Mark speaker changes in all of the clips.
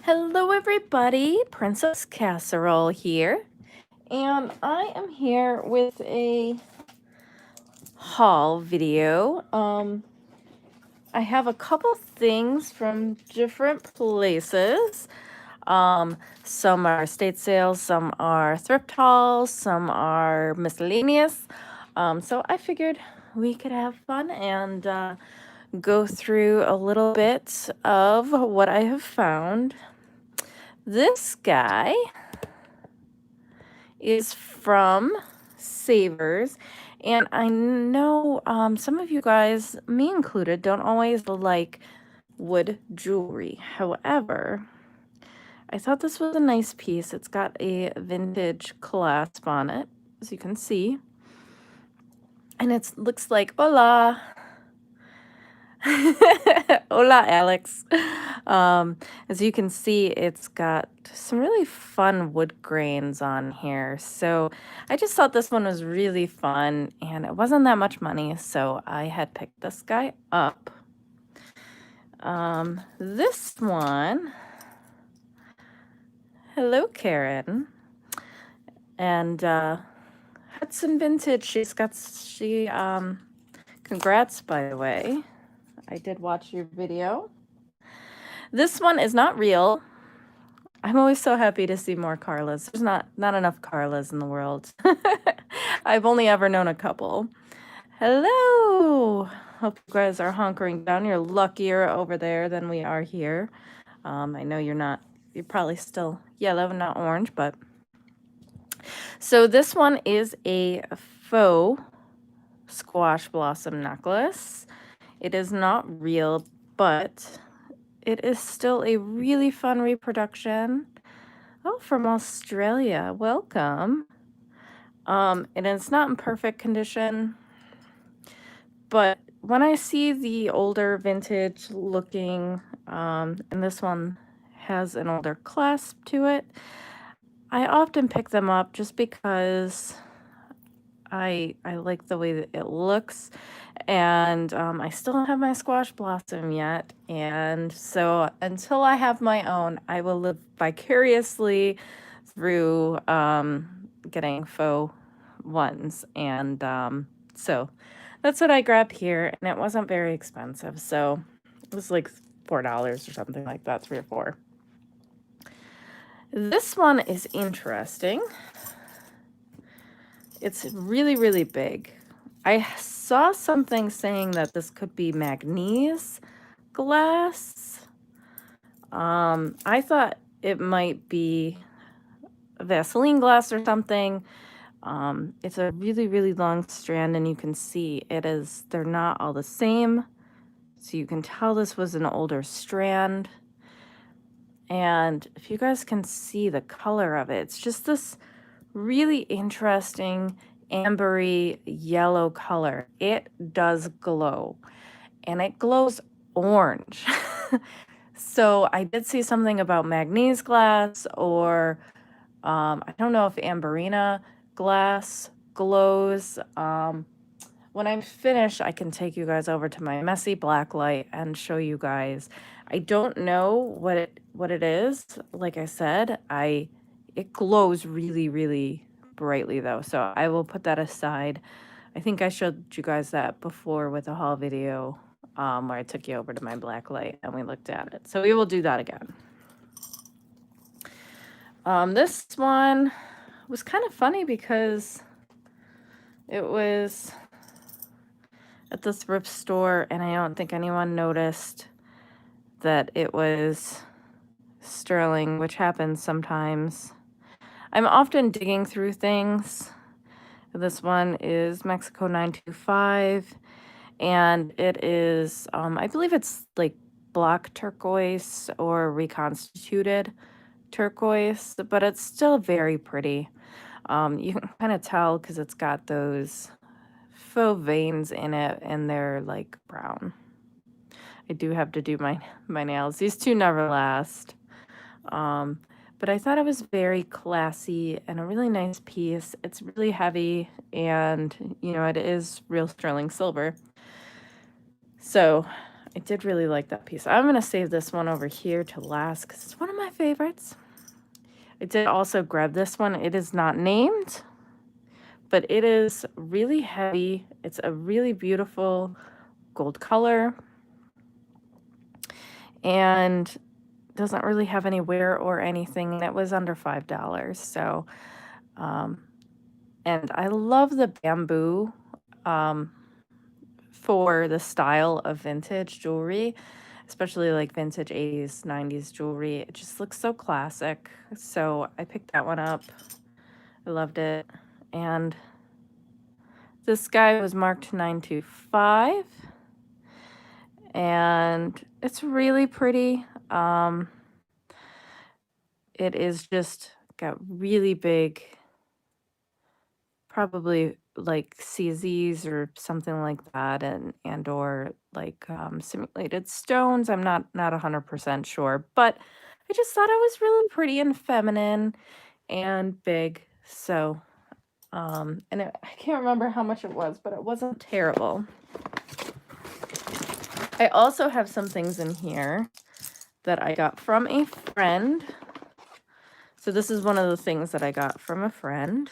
Speaker 1: Hello everybody, Princess Casserole here, and I am here with a haul video. I have a couple things from different places. Some are estate sales, some are thrift hauls, some are miscellaneous. So I figured we could have fun and go through a little bit of what I have found. This guy is from Savers, and I know some of you guys, me included, don't always like wood jewelry. However, I thought this was a nice piece. It's got a vintage clasp on it, as you can see, and it looks like hola. Hola, Alex. As you can see, it's got some really fun wood grains on here. So I just thought this one was really fun, and it wasn't that much money, so I had picked this guy up. This one, hello, Karen. And Hudson Vintage, congrats, by the way. I did watch your video. This one is not real. I'm always so happy to see more Carlas. There's not enough Carlas in the world. I've only ever known a couple. Hello. Hope you guys are hunkering down. You're luckier over there than we are here. I know you're probably still yellow, not orange, but. So this one is a faux squash blossom necklace. It is not real, but it is still a really fun reproduction. Oh, from Australia. Welcome. And it's not in perfect condition, but when I see the older vintage looking, and this one has an older clasp to it, I often pick them up just because I like the way that it looks, and I still don't have my squash blossom yet, and so until I have my own, I will live vicariously through getting faux ones, and so that's what I grabbed here, and it wasn't very expensive, so it was like $4 or something like that, 3 or 4. This one is interesting. It's really, really big. I saw something saying that this could be manganese glass. I thought it might be Vaseline glass or something. It's a really, really long strand, and you can see they're not all the same. So you can tell this was an older strand. And if you guys can see the color of it, it's just this really interesting ambery yellow color. It does glow, and it glows orange. So I did see something about manganese glass, or I don't know if amberina glass glows. When I'm finished, I can take you guys over to my messy black light and show you guys. I don't know what it is. Like I said, it glows really, really brightly though, so I will put that aside. I think I showed you guys that before with a haul video, where I took you over to my black light and we looked at it. So we will do that again. This one was kind of funny because it was at the thrift store, and I don't think anyone noticed that it was sterling, which happens sometimes. I'm often digging through things. This one is Mexico 925, and it is, I believe it's like block turquoise or reconstituted turquoise, but it's still very pretty. You can kind of tell because it's got those faux veins in it, and they're like brown. I do have to do my nails. These two never last. But I thought it was very classy and a really nice piece. It's really heavy, and it is real sterling silver. So I did really like that piece. I'm going to save this one over here to last because it's one of my favorites. I did also grab this one. It is not named, but it is really heavy. It's a really beautiful gold color and doesn't really have any wear or anything. And it was under $5. So, and I love the bamboo for the style of vintage jewelry, especially like vintage 80s, 90s jewelry. It just looks so classic. So I picked that one up. I loved it. And this guy was marked 925. And it's really pretty. It is just got really big, probably like CZs or something like that, and or like simulated stones. I'm not 100% sure, but I just thought it was really pretty and feminine and big. So, and I can't remember how much it was, but it wasn't terrible. I also have some things in here that I got from a friend. So this is one of the things that I got from a friend.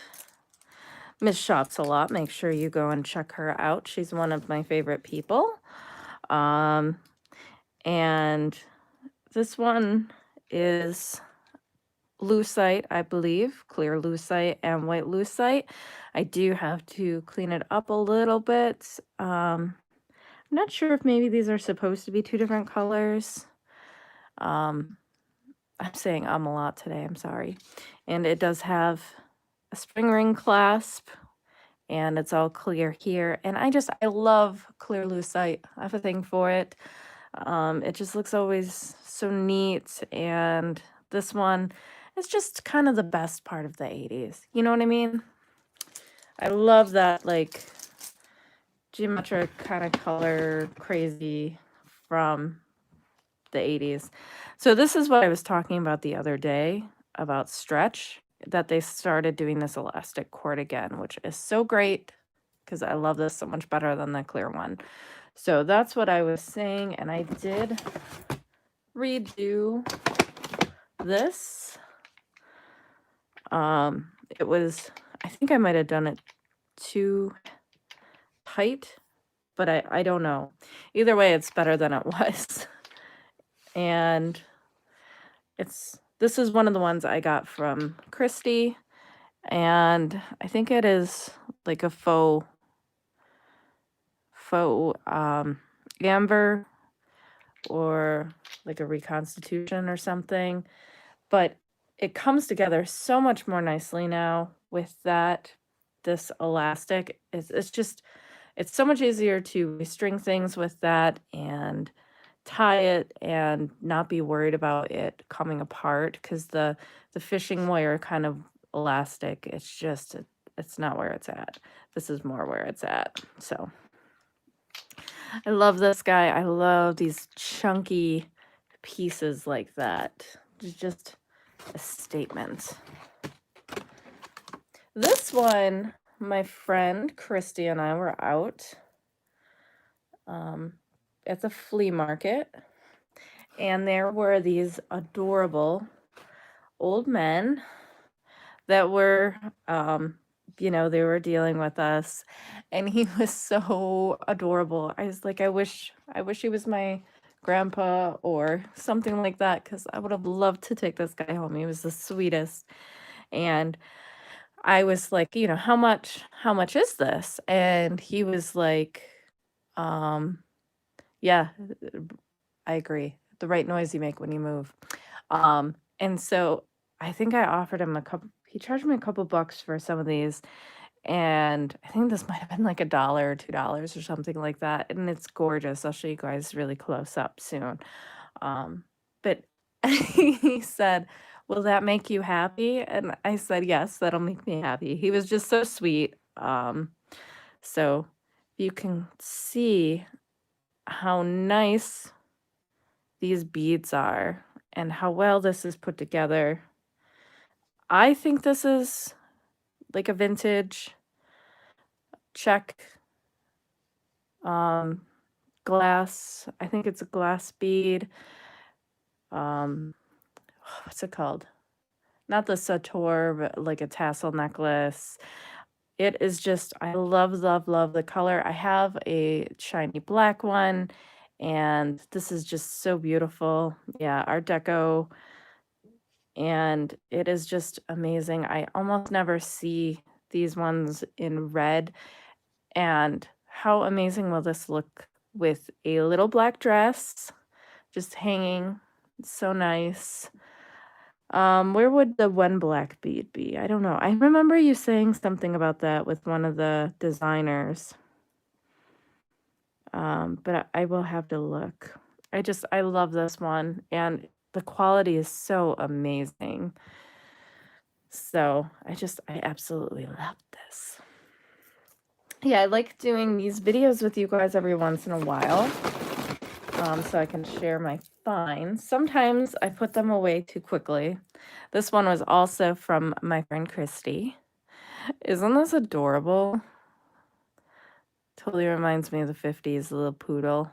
Speaker 1: Miss Shops a lot. Make sure you go and check her out. She's one of my favorite people. And this one is Lucite, I believe, clear Lucite and white Lucite. I do have to clean it up a little bit. I'm not sure if maybe these are supposed to be two different colors. I'm saying a lot today, I'm sorry. And it does have a spring ring clasp, and it's all clear here. And I love clear lucite. I have a thing for it. It just looks always so neat. And this one is just kind of the best part of the 80s. You know what I mean? I love that like geometric kind of color crazy from the 80s. So this is what I was talking about the other day about stretch, that they started doing this elastic cord again, which is so great because I love this so much better than the clear one. So that's what I was saying, and I did redo this. It was, I think I might have done it too tight, but I don't know. Either way, it's better than it was. And this is one of the ones I got from Christy, and I think it is like a faux amber or like a reconstitution or something, but it comes together so much more nicely now with this elastic. It's so much easier to string things with that and tie it and not be worried about it coming apart, because the fishing wire kind of elastic, it's not where it's at. This is more where it's at. So I love this guy. I love these chunky pieces like that. It's just a statement. This one, my friend Christy and I were out at the flea market, and there were these adorable old men that were they were dealing with us, and he was so adorable. I was like, I wish he was my grandpa or something like that, because I would have loved to take this guy home. He was the sweetest. And I was like, how much is this? And he was like, yeah, I agree. The right noise you make when you move. And so I think I offered him he charged me a couple bucks for some of these. And I think this might have been like $1 or $2 or something like that. And it's gorgeous. I'll show you guys really close up soon. But he said, will that make you happy? And I said, yes, that'll make me happy. He was just so sweet. So you can see how nice these beads are and how well this is put together. I think this is like a vintage check glass. I think it's a glass bead. Um, what's it called? Not the sator, but like a tassel necklace. It is just, I love, love, love the color. I have a shiny black one, and this is just so beautiful. Yeah, Art Deco, and it is just amazing. I almost never see these ones in red, and how amazing will this look with a little black dress just hanging? It's so nice. Where would the one black bead be? I don't know. I remember you saying something about that with one of the designers. But I will have to look. I love this one, and the quality is so amazing. So I absolutely love this. Yeah, I like doing these videos with you guys every once in a while, so I can share my finds. Sometimes I put them away too quickly. This one was also from my friend Christy. Isn't this adorable? Totally reminds me of the 50s, the little poodle.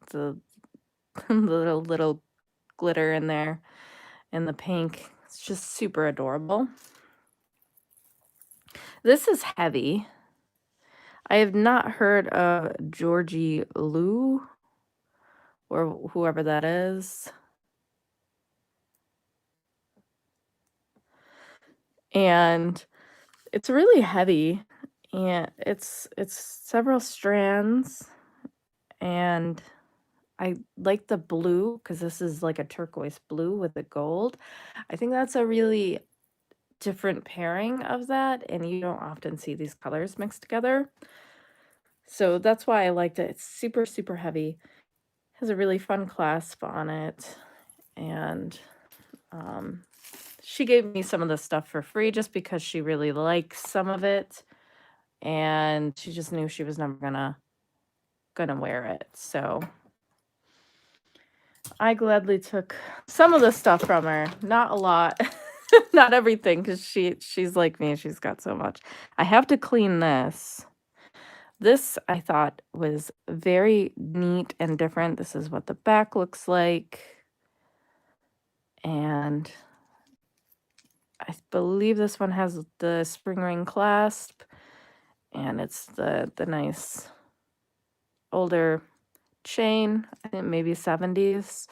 Speaker 1: The little glitter in there and the pink. It's just super adorable. This is heavy. I have not heard of Georgie Lou or whoever that is. And it's really heavy, and it's several strands, and I like the blue because this is like a turquoise blue with the gold. I think that's a really different pairing of that, and you don't often see these colors mixed together. So that's why I liked it. It's super, super heavy. Has a really fun clasp on it. And she gave me some of the stuff for free just because she really likes some of it. And she just knew she was never gonna wear it. So I gladly took some of the stuff from her. Not a lot. Not everything, because she's like me. She's got so much. I have to clean this. This I thought was very neat and different. This is what the back looks like. And I believe this one has the spring ring clasp, and it's the nice older chain. I think maybe 70s.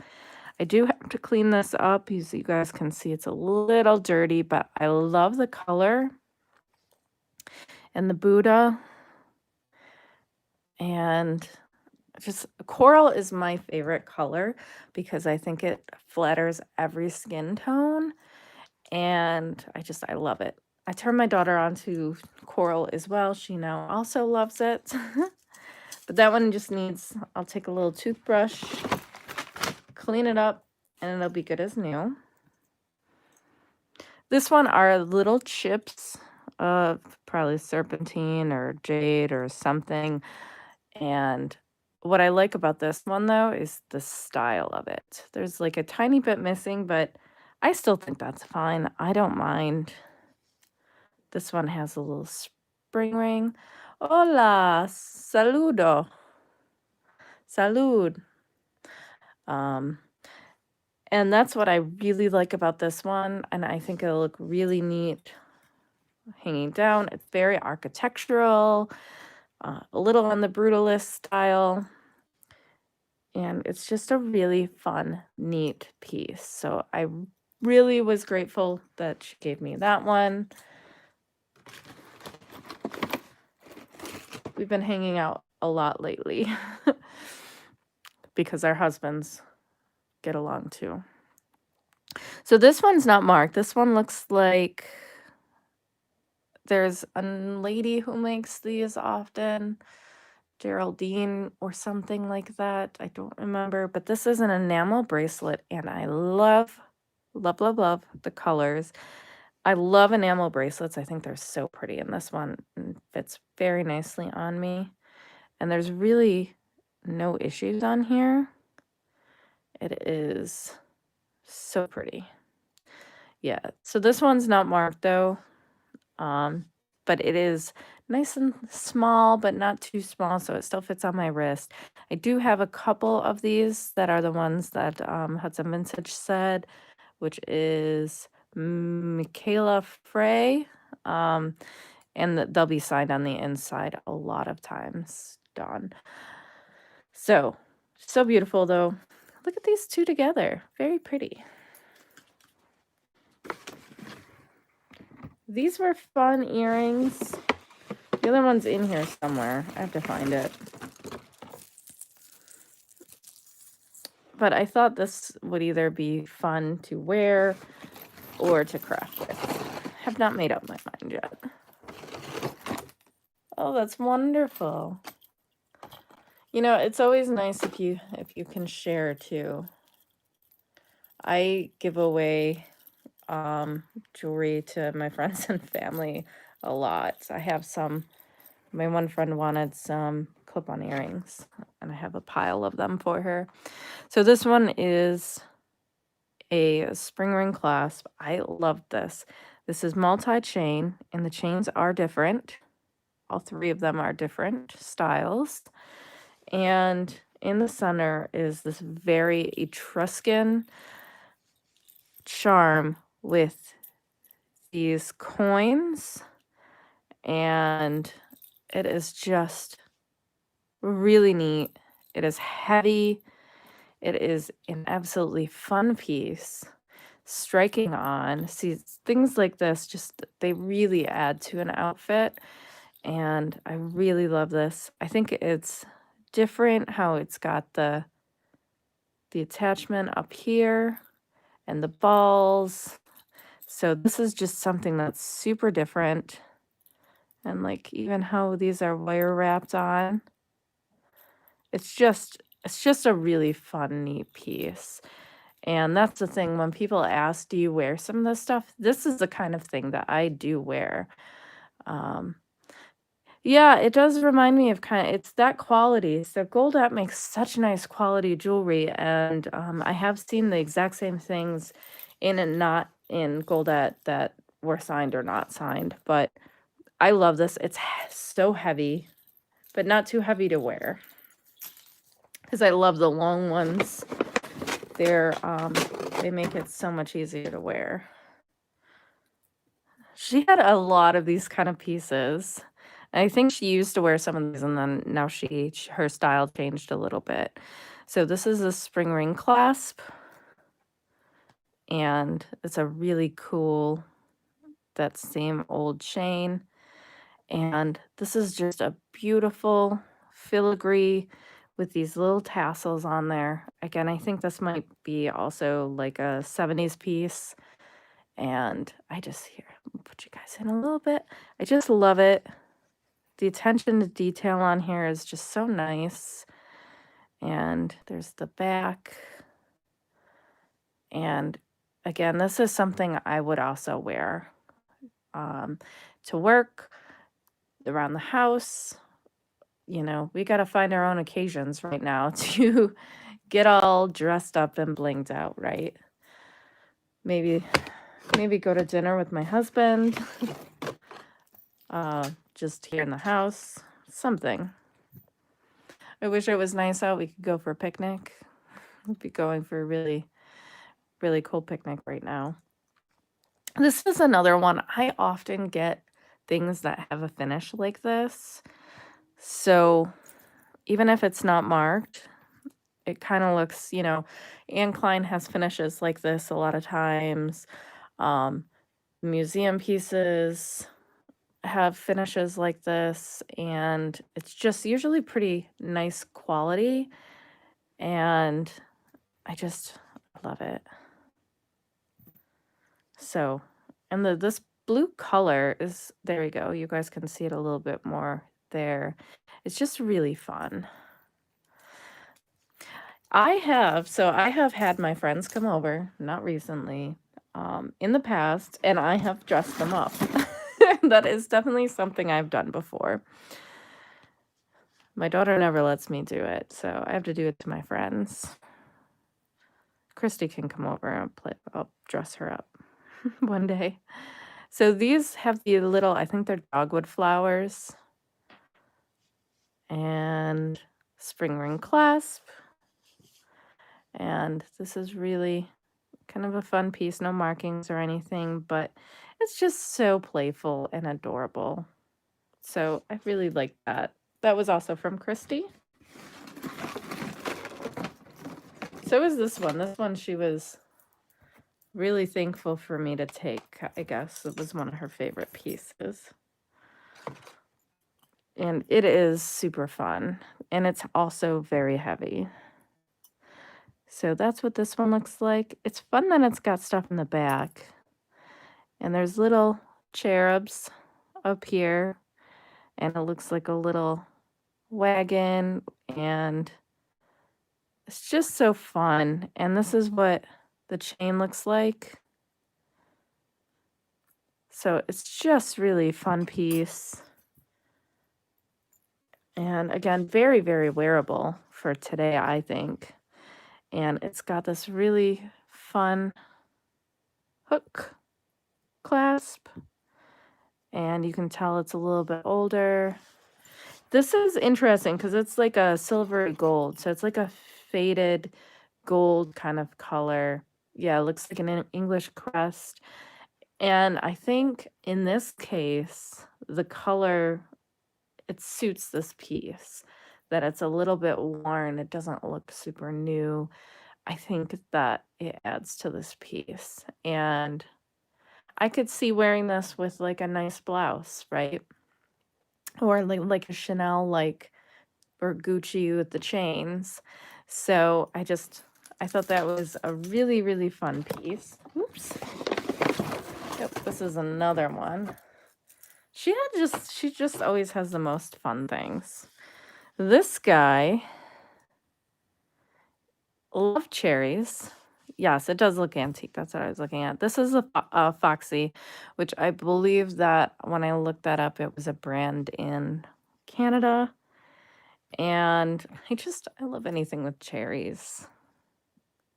Speaker 1: I do have to clean this up. You guys can see it's a little dirty, but I love the color and the Buddha. And just coral is my favorite color because I think it flatters every skin tone, and I love it. I turned my daughter on to coral as well. She now also loves it. But that one just needs, I'll take a little toothbrush, clean it up, and it'll be good as new. This one are little chips of probably serpentine or jade or something. And what I like about this one, though, is the style of it. There's like a tiny bit missing, but I still think that's fine. I don't mind. This one has a little spring ring. Hola, saludo. Salud. And that's what I really like about this one, and I think it'll look really neat hanging down. It's very architectural, a little on the brutalist style, and it's just a really fun, neat piece. So I really was grateful that she gave me that one. We've been hanging out a lot lately because our husbands get along too. So this one's not marked. This one looks like there's a lady who makes these often, Geraldine or something like that. I don't remember, but this is an enamel bracelet, and I love, love, love, love the colors. I love enamel bracelets. I think they're so pretty, and this one fits very nicely on me. And there's really no issues on here. It is so pretty. Yeah, so this one's not marked though, but it is nice and small, but not too small, so it still fits on my wrist. I do have a couple of these that are the ones that Hudson Vintage said, which is Michaela Frey, and they'll be signed on the inside a lot of times, Dawn. So beautiful though. Look at these two together. Very pretty. These were fun earrings. The other one's in here somewhere. I have to find it. But I thought this would either be fun to wear or to craft with. Have not made up my mind yet. Oh, that's wonderful. You know, it's always nice if you can share too. I give away jewelry to my friends and family a lot. I have some. My one friend wanted some clip-on earrings, and I have a pile of them for her. So this one is a spring ring clasp. I love this. This is multi-chain, and the chains are different. All three of them are different styles. And in the center is this very Etruscan charm with these coins, and it is just really neat. It is heavy. It is an absolutely fun piece. Striking on. See, things like this just, they really add to an outfit, and I really love this. I think it's different how it's got the attachment up here and the balls. So this is just something that's super different. And like even how these are wire wrapped on. It's just a really fun, neat piece. And that's the thing, when people ask, do you wear some of this stuff? This is the kind of thing that I do wear. Yeah, it does remind me of it's that quality. So Goldette makes such nice quality jewelry, and I have seen the exact same things in and not in Goldette that were signed or not signed. But I love this. It's so heavy, but not too heavy to wear. Because I love the long ones. They make it so much easier to wear. She had a lot of these kind of pieces. I think she used to wear some of these, and then now her style changed a little bit. So this is a spring ring clasp, and it's a really cool, that same old chain. And this is just a beautiful filigree with these little tassels on there. Again, I think this might be also like a 70s piece. And I'll put you guys in a little bit. I just love it. The attention to detail on here is just so nice. And there's the back. And again, this is something I would also wear to work, around the house. You know, we got to find our own occasions right now to get all dressed up and blinged out, right? Maybe go to dinner with my husband. Just here in the house, something. I wish it was nice out. We could go for a picnic. We'd be going for a really, really cool picnic right now. This is another one. I often get things that have a finish like this. So even if it's not marked, it kind of looks, you know, Anne Klein has finishes like this a lot of times. Museum pieces have finishes like this, and it's just usually pretty nice quality, and I just love it. So, and this blue color is, there we go, you guys can see it a little bit more there. It's just really fun. I have had my friends come over, not recently, in the past, and I have dressed them up. That is definitely something I've done before. My daughter never lets me do it, so I have to do it to my friends. Christy can come over and I'll dress her up one day. So these have the little, I think they're dogwood flowers, and spring ring clasp. And this is really kind of a fun piece, no markings or anything, but it's just so playful and adorable. So I really like that. That was also from Christy. So is this one. This one she was really thankful for me to take. I guess it was one of her favorite pieces. And it is super fun. And it's also very heavy. So that's what this one looks like. It's fun that it's got stuff in the back. And there's little cherubs up here. And it looks like a little wagon. And it's just so fun. And this is what the chain looks like. So it's just really fun piece. And again, very, very wearable for today, I think. And it's got this really fun hook clasp. And you can tell it's a little bit older. This is interesting because it's like a silvery gold. So it's like a faded gold kind of color. Yeah, it looks like an English crest. And I think in this case, the color, it suits this piece, that it's a little bit worn. It doesn't look super new. I think that it adds to this piece. And I could see wearing this with like a nice blouse, right? Or like a Chanel, like, or Gucci with the chains. So I thought that was a really, really fun piece. Oops. Yep, this is another one. She just always has the most fun things. This guy, love cherries. Yes, it does look antique. That's what I was looking at. This is a Foxy, which I believe that when I looked that up, it was a brand in Canada. And I love anything with cherries.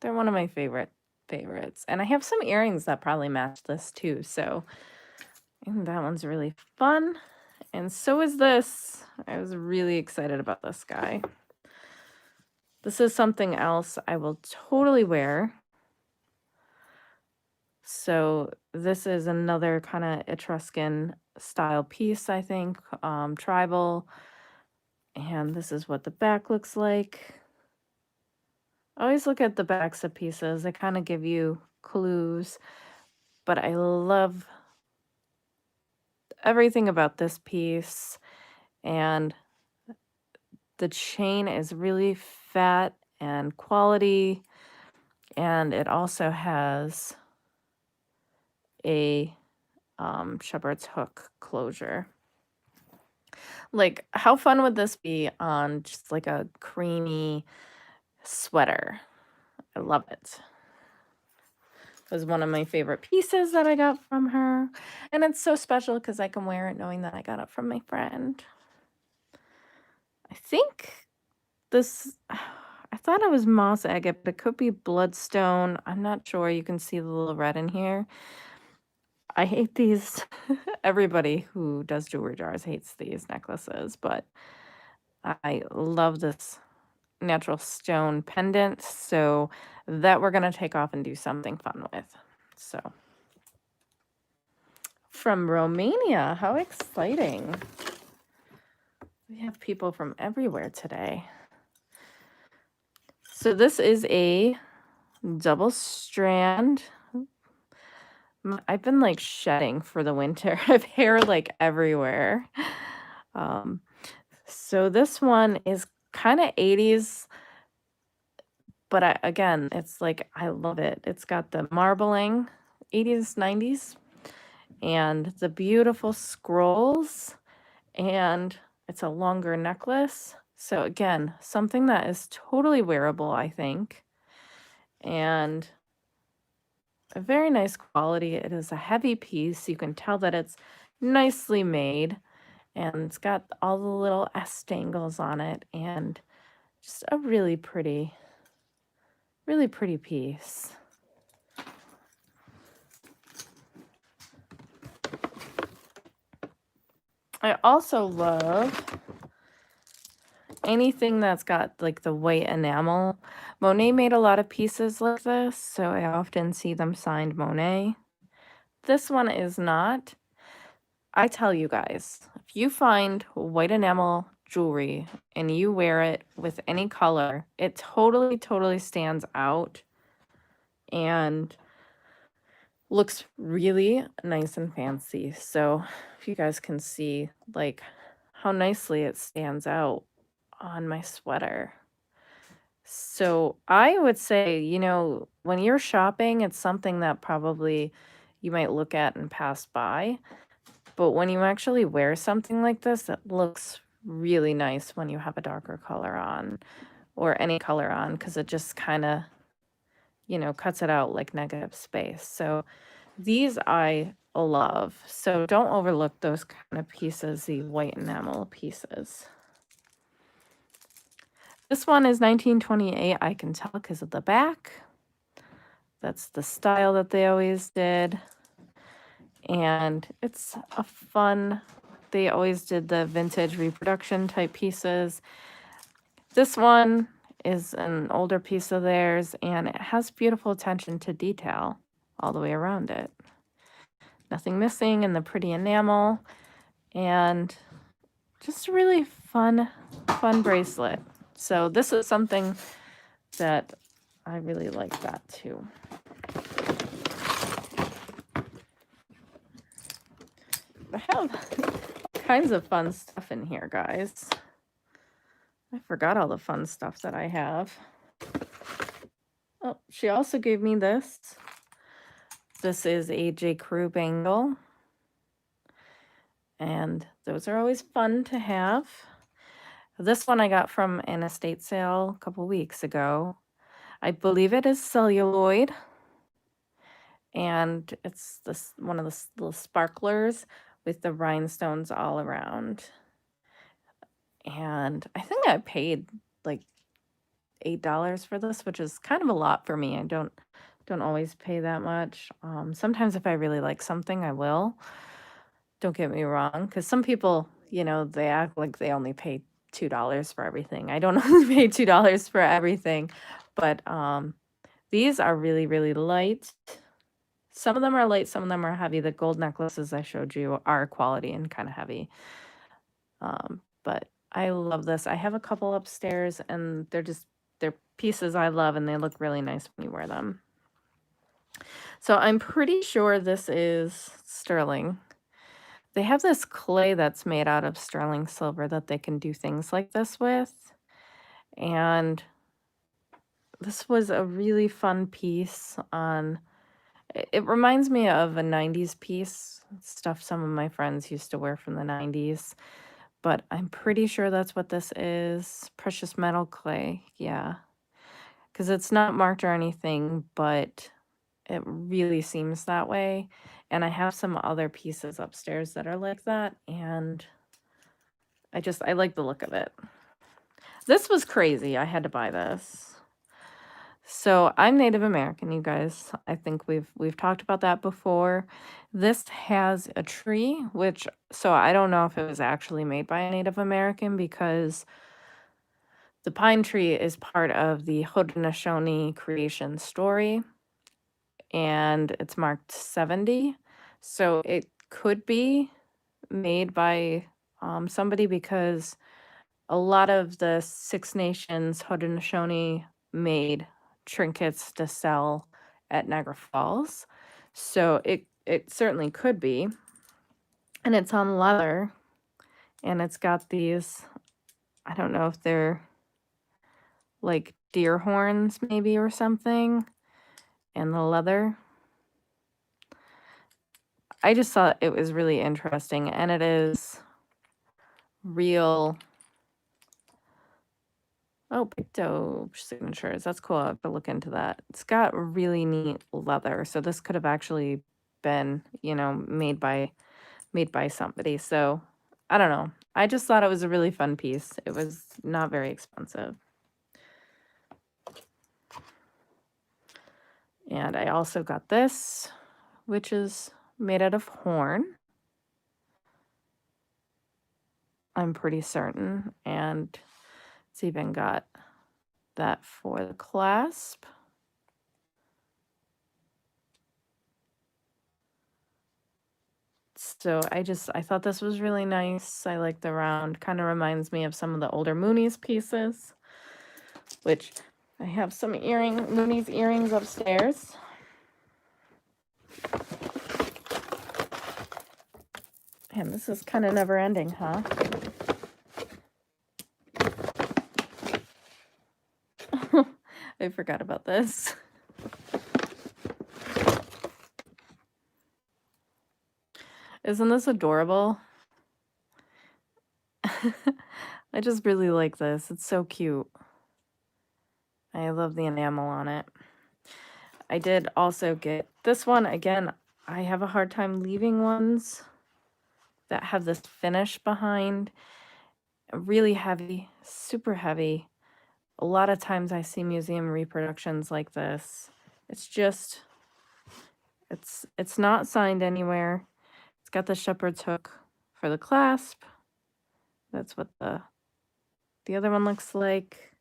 Speaker 1: They're one of my favorites. And I have some earrings that probably match this too. So that one's really fun. And so is this. I was really excited about this guy. This is something else I will totally wear. So this is another kind of Etruscan style piece, I think, tribal. And this is what the back looks like. Always look at the backs of pieces. They kind of give you clues. But I love everything about this piece. And the chain is really fat and quality. And it also has a shepherd's hook closure. Like, how fun would this be on just like a creamy sweater? I love it. It was one of my favorite pieces that I got from her. And it's so special because I can wear it knowing that I got it from my friend. I think this, I thought it was moss agate, but it could be bloodstone. I'm not sure. You can see the little red in here. I hate these. Everybody who does jewelry jars hates these necklaces, but I love this natural stone pendant, so that we're going to take off and do something fun with. So from Romania, how exciting. We have people from everywhere today. So this is a double strand. I've been like shedding for the winter. I have hair like everywhere. So this one is kind of 80s, but again, it's like, I love it. It's got the marbling 80s, 90s, and the beautiful scrolls, and it's a longer necklace. So again, something that is totally wearable, I think, and a very nice quality. It is a heavy piece. You can tell that it's nicely made, and it's got all the little S dangles on it, and just a really pretty piece. I also love anything that's got like the white enamel. Monet made a lot of pieces like this, so I often see them signed Monet. This one is not. I tell you guys, if you find white enamel jewelry and you wear it with any color, it totally, totally stands out and looks really nice and fancy. So if you guys can see like how nicely it stands out on my sweater. So I would say, you know, when you're shopping, it's something that probably you might look at and pass by. But when you actually wear something like this, it looks really nice when you have a darker color on or any color on, because it just kind of, you know, cuts it out like negative space. So these I love. So don't overlook those kind of pieces, the white enamel pieces. This one is 1928. I can tell because of the back. That's the style that they always did. And it's a fun, they always did the vintage reproduction type pieces. This one is an older piece of theirs, and it has beautiful attention to detail all the way around it. Nothing missing in the pretty enamel, and just a really fun bracelet. So this is something that I really like that too. I have all kinds of fun stuff in here, guys. I forgot all the fun stuff that I have. Oh, she also gave me this. This is a J. Crew bangle. And those are always fun to have. This one I got from an estate sale a couple weeks ago. I believe it is celluloid. And it's this one of the little sparklers with the rhinestones all around. And I think I paid like $8 for this, which is kind of a lot for me. I don't always pay that much. Sometimes if I really like something, I will. Don't get me wrong, because some people, you know, they act like they only pay $2 for everything. I don't only pay $2 for everything, but these are really, really light. Some of them are light, some of them are heavy. The gold necklaces I showed you are quality and kind of heavy. But I love this. I have a couple upstairs, and they're pieces I love, and they look really nice when you wear them. So I'm pretty sure this is sterling. They have this clay that's made out of sterling silver that they can do things like this with. And this was a really fun piece on, it reminds me of a 90s piece, stuff some of my friends used to wear from the 90s. But I'm pretty sure that's what this is. Precious metal clay, yeah. Because it's not marked or anything, but it really seems that way. And I have some other pieces upstairs that are like that, and I like the look of it. This was crazy. I had to buy this. So I'm Native American, you guys. I think we've talked about that before. This has a tree, so I don't know if it was actually made by a Native American, because the pine tree is part of the Haudenosaunee creation story, and it's marked 70. So it could be made by somebody, because a lot of the Six Nations Haudenosaunee made trinkets to sell at Niagara Falls. So it certainly could be. And it's on leather, and it's got these, I don't know if they're like deer horns maybe or something, and the leather. I just thought it was really interesting, and it is real. Oh, Picto signatures. That's cool. I have to look into that. It's got really neat leather. So this could have actually been, you know, made by somebody. So I don't know. I just thought it was a really fun piece. It was not very expensive. And I also got this, which is made out of horn. I'm pretty certain. And it's even got that for the clasp. So I thought this was really nice. I like the round. Kind of reminds me of some of the older Mooney's pieces, which I have some Mooney's earrings upstairs. And this is kind of never ending, huh? I forgot about this. Isn't this adorable? I just really like this. It's so cute. I love the enamel on it. I did also get this one. Again, I have a hard time leaving ones that have this finish behind. Really heavy, super heavy. A lot of times I see museum reproductions like this. It's just, it's not signed anywhere. It's got the shepherd's hook for the clasp. That's what the other one looks like.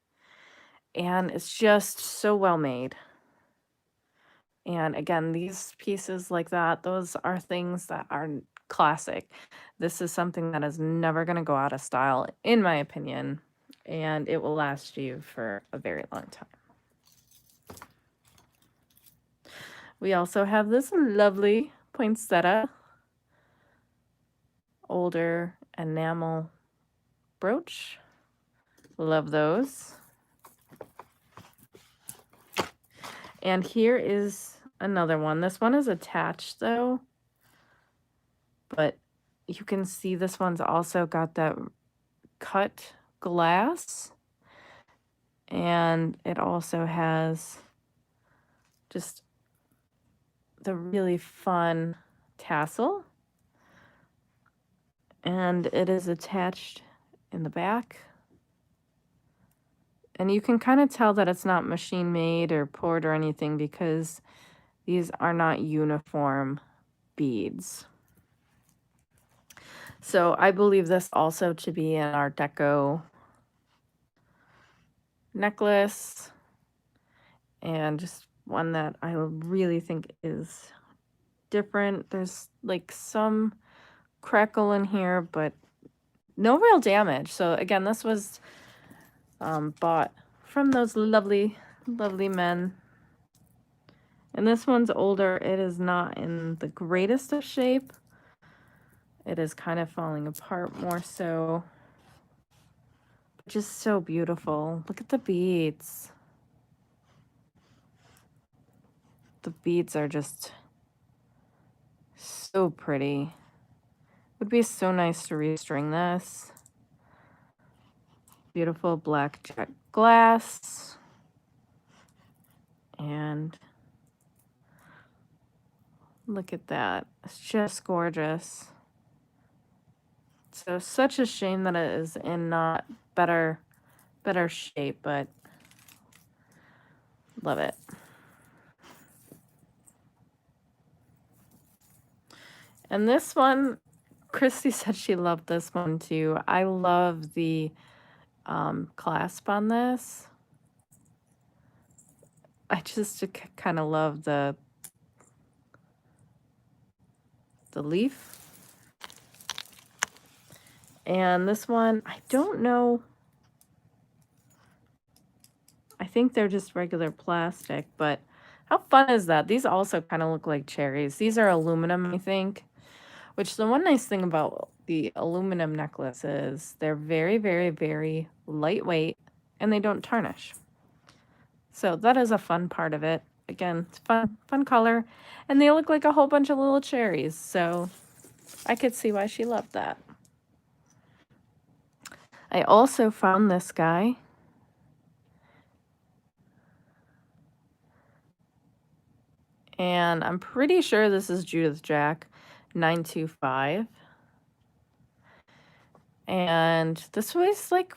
Speaker 1: And it's just so well made. And again, these pieces like that, those are things that are classic. This is something that is never going to go out of style, in my opinion, and it will last you for a very long time. We also have this lovely poinsettia, older enamel brooch. Love those. And here is another one. This one is attached though, but you can see this one's also got that cut glass, and it also has just the really fun tassel, and it is attached in the back. And you can kind of tell that it's not machine made or poured or anything because these are not uniform beads. So I believe this also to be an Art Deco necklace, and just one that I really think is different. There's like some crackle in here, but no real damage. So again, this was bought from those lovely men. And this one's older. It is not in the greatest of shape. It is kind of falling apart more so. Just so beautiful. Look at the beads. The beads are just so pretty. Would be so nice to restring this. Beautiful black jet glass. And look at that. It's just gorgeous. So such a shame that it is in not better shape, but love it. And this one, Christy said she loved this one too. I love the clasp on this. I just kind of love the leaf. And this one, I don't know. I think they're just regular plastic, but how fun is that? These also kind of look like cherries. These are aluminum, I think, which the one nice thing about the aluminum necklace is they're very, very, very lightweight and they don't tarnish. So that is a fun part of it. Again, it's fun color, and they look like a whole bunch of little cherries. So I could see why she loved that. I also found this guy. And I'm pretty sure this is Judith Jack 925. And this was like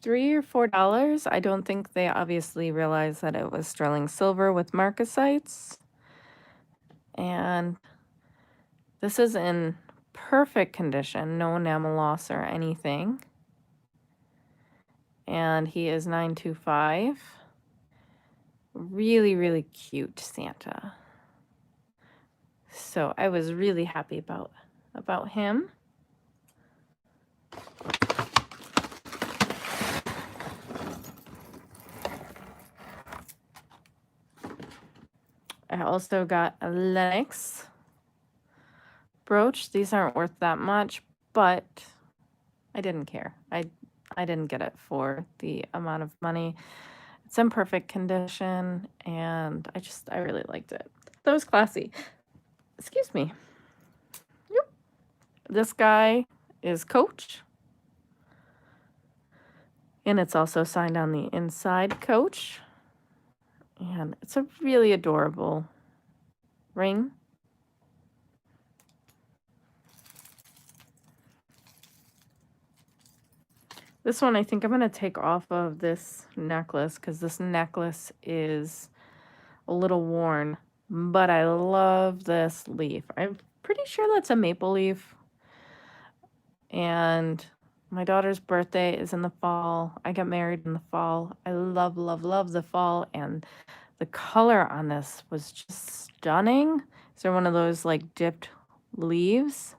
Speaker 1: $3 or $4. I don't think they obviously realized that it was sterling silver with marcasites. And this is in perfect condition, no enamel loss or anything. And he is 925. Really, really cute Santa. So I was really happy about him. I also got a Lennox brooch. These aren't worth that much, but I didn't care. I didn't get it for the amount of money. It's in perfect condition, and I really liked it. That was classy. Excuse me. Yep. This guy is Coach, and it's also signed on the inside, Coach. And it's a really adorable ring. This one I think I'm going to take off of this necklace because this necklace is a little worn, but I love this leaf. I'm pretty sure that's a maple leaf. And my daughter's birthday is in the fall. I got married in the fall. I love, love, love the fall. And the color on this was just stunning. So one of those like dipped leaves.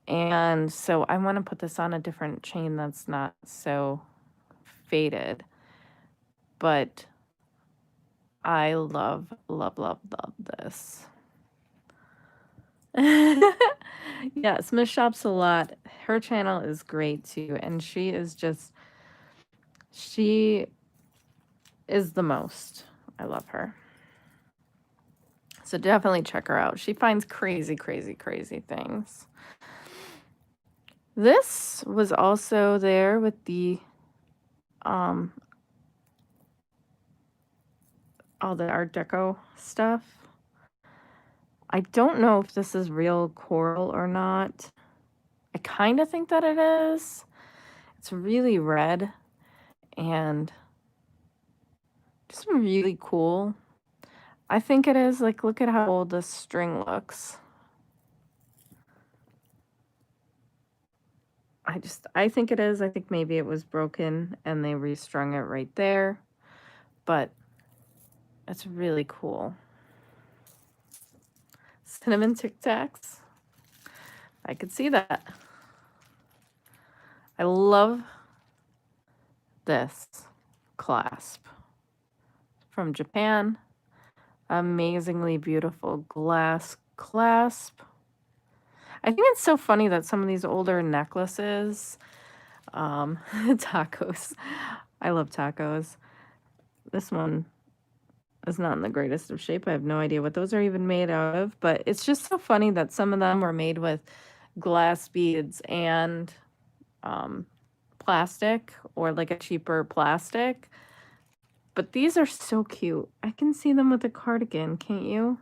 Speaker 1: And so I want to put this on a different chain that's not so faded. But I love, love, love, love this. Yes, Miss Shops a Lot. Her channel is great too. And she is the most. I love her. So definitely check her out. She finds crazy, crazy, crazy things. This was also there with the all the Art Deco stuff. I don't know if this is real coral or not. I kind of think that it is. It's really red and just really cool. I think it is. Like, look at how old this string looks. I think it is. I think maybe it was broken and they restrung it right there. But it's really cool. Cinnamon Tic Tacs. I could see that. I love this clasp from Japan. Amazingly beautiful glass clasp. I think it's so funny that some of these older necklaces, tacos. I love tacos. This one is not in the greatest of shape. I have no idea what those are even made out of, but it's just so funny that some of them were made with glass beads and plastic, or like a cheaper plastic. But these are so cute. I can see them with a cardigan, can't you?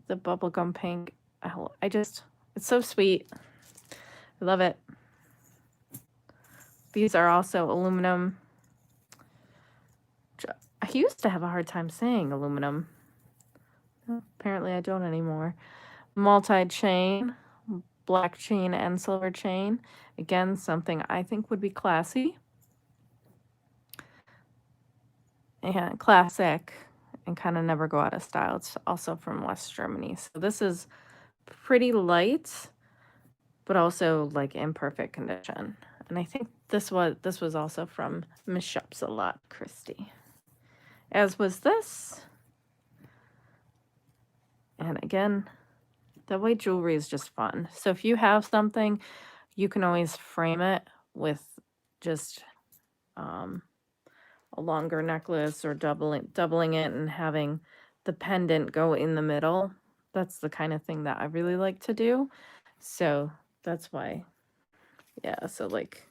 Speaker 1: The bubblegum pink. It's so sweet. I love it. These are also aluminum. I used to have a hard time saying aluminum. Apparently I don't anymore. Multi-chain, black chain and silver chain. Again, something I think would be classy. And classic, and kind of never go out of style. It's also from West Germany. So this is pretty light, but also like in perfect condition. And I think this was also from Miss Shops a Lot, Christy. As was this. And again, the white jewelry is just fun. So if you have something, you can always frame it with just a longer necklace, or doubling it and having the pendant go in the middle. That's the kind of thing that I really like to do. So that's why, yeah. So like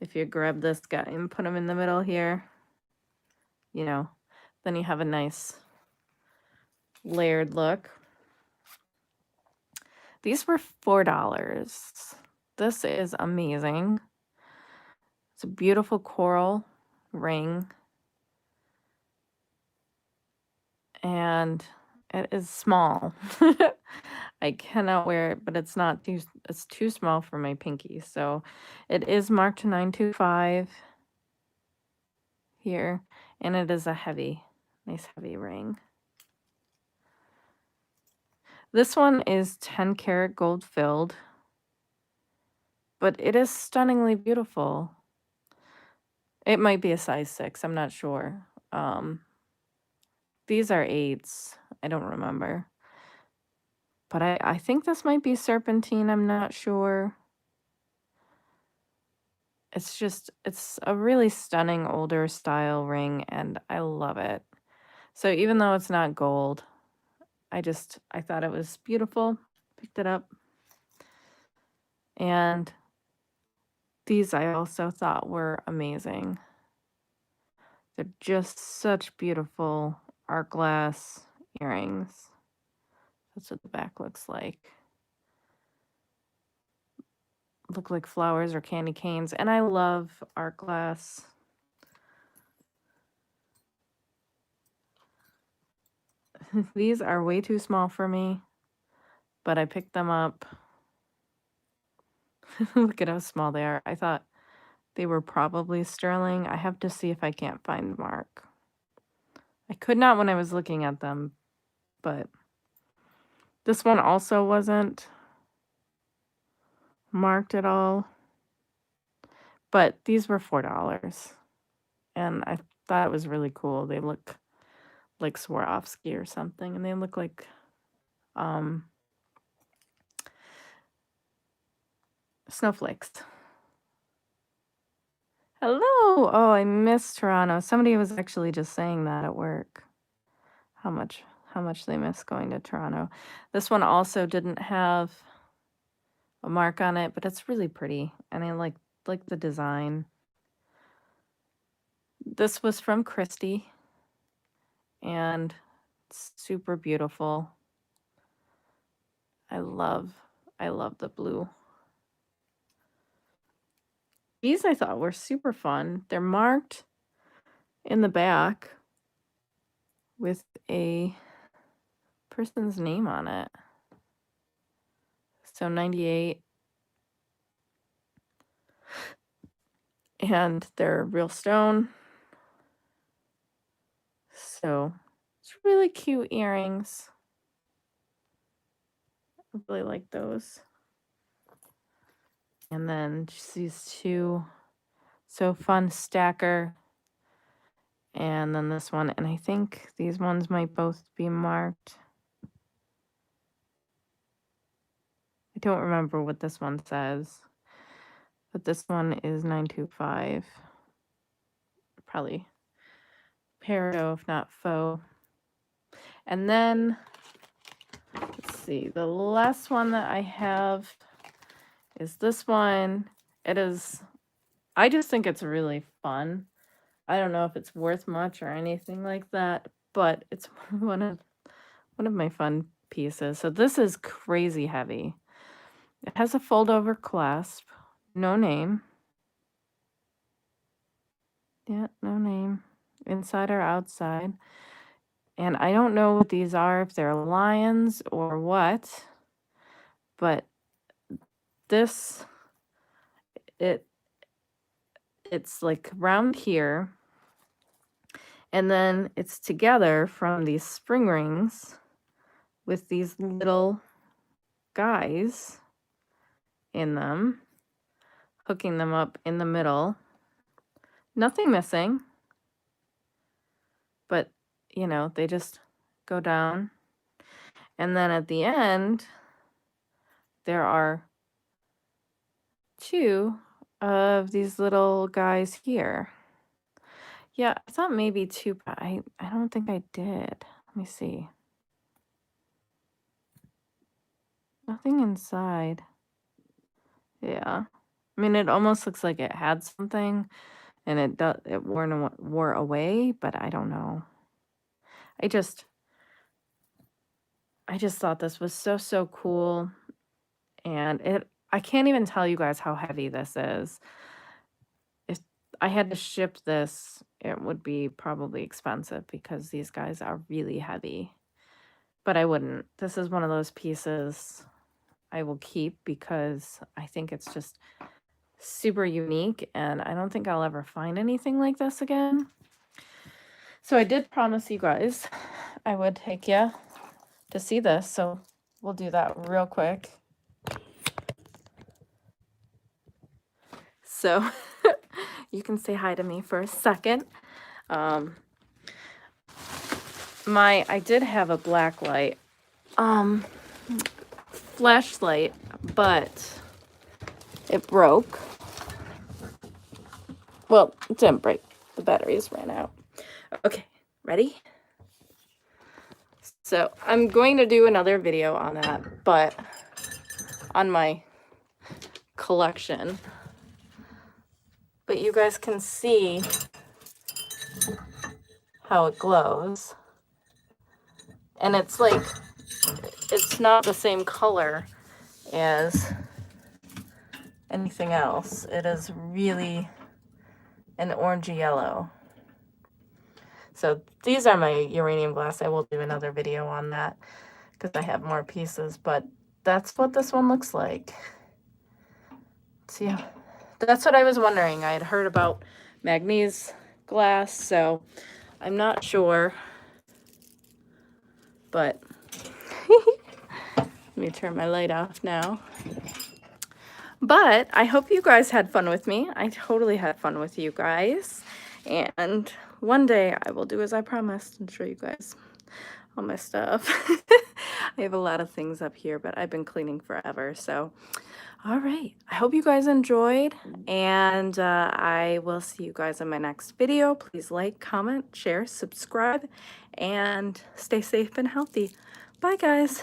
Speaker 1: if you grab this guy and put him in the middle here, you know, then you have a nice layered look. These were $4. This is amazing. It's a beautiful coral ring. And it is small. I cannot wear it, but it's too small for my pinky. So it is marked 925 here, and it is a nice heavy ring. This one is 10 karat gold filled, but it is stunningly beautiful. It might be a size 6, I'm not sure. These are 8s, I don't remember. But I think this might be serpentine, I'm not sure. It's a really stunning older style ring, and I love it. So even though it's not gold, I thought it was beautiful, picked it up. And these I also thought were amazing. They're just such beautiful art glass earrings. That's what the back looks like. Look like flowers or candy canes, and I love art glass. These are way too small for me, but I picked them up. Look at how small they are. I thought they were probably sterling. I have to see if I can't find the mark. I could not when I was looking at them, but this one also wasn't marked at all. But these were $4, and I thought it was really cool. They look like Swarovski or something, and they look like snowflakes. Hello! Oh, I miss Toronto. Somebody was actually just saying that at work. How much they miss going to Toronto. This one also didn't have a mark on it, but it's really pretty, and I like the design. This was from Christie, and it's super beautiful. I love the blue. These I thought were super fun. They're marked in the back with a person's name on it. So 98. And they're real stone. So it's really cute earrings. I really like those. And then just these two. So fun stacker. And then this one. And I think these ones might both be marked. I don't remember what this one says. But this one is 925. Probably peridot, if not faux. And then, let's see, the last one that I have is this one. I just think it's really fun. I don't know if it's worth much or anything like that, but it's one of my fun pieces. So this is crazy heavy. It has a fold over clasp, no name. Yeah, no name. Inside or outside. And I don't know what these are, if they're lions or what, but this, it's like round here, and then it's together from these spring rings with these little guys in them, hooking them up in the middle. Nothing missing, but you know, they just go down. And then at the end, there are two of these little guys here. Yeah, I thought maybe two, but I don't think I did. Let me see. Nothing inside. Yeah. I mean, it almost looks like it had something, and it wore away, but I don't know. I just thought this was so cool, and I can't even tell you guys how heavy this is. If I had to ship this, it would be probably expensive because these guys are really heavy. but I wouldn't. This is one of those pieces I will keep because I think it's just super unique, and I don't think I'll ever find anything like this again. So I did promise you guys I would take you to see this, so we'll do that real quick. So you can say hi to me for a second. I did have a black light, flashlight, but it broke. Well, it didn't break. The batteries ran out. Okay, ready? So I'm going to do another video on that, but on my collection. But you guys can see how it glows. And it's like, it's not the same color as anything else. It is really an orangey yellow. So these are my uranium glass. I will do another video on that because I have more pieces, but that's what this one looks like. See, that's what I was wondering. I had heard about manganese glass, so I'm not sure, but let me turn my light off now. But I hope you guys had fun with me. I totally had fun with you guys. And one day I will do as I promised and show you guys all my stuff. I have a lot of things up here, but I've been cleaning forever. So, all right. I hope you guys enjoyed. And I will see you guys in my next video. Please like, comment, share, subscribe, and stay safe and healthy. Bye, guys.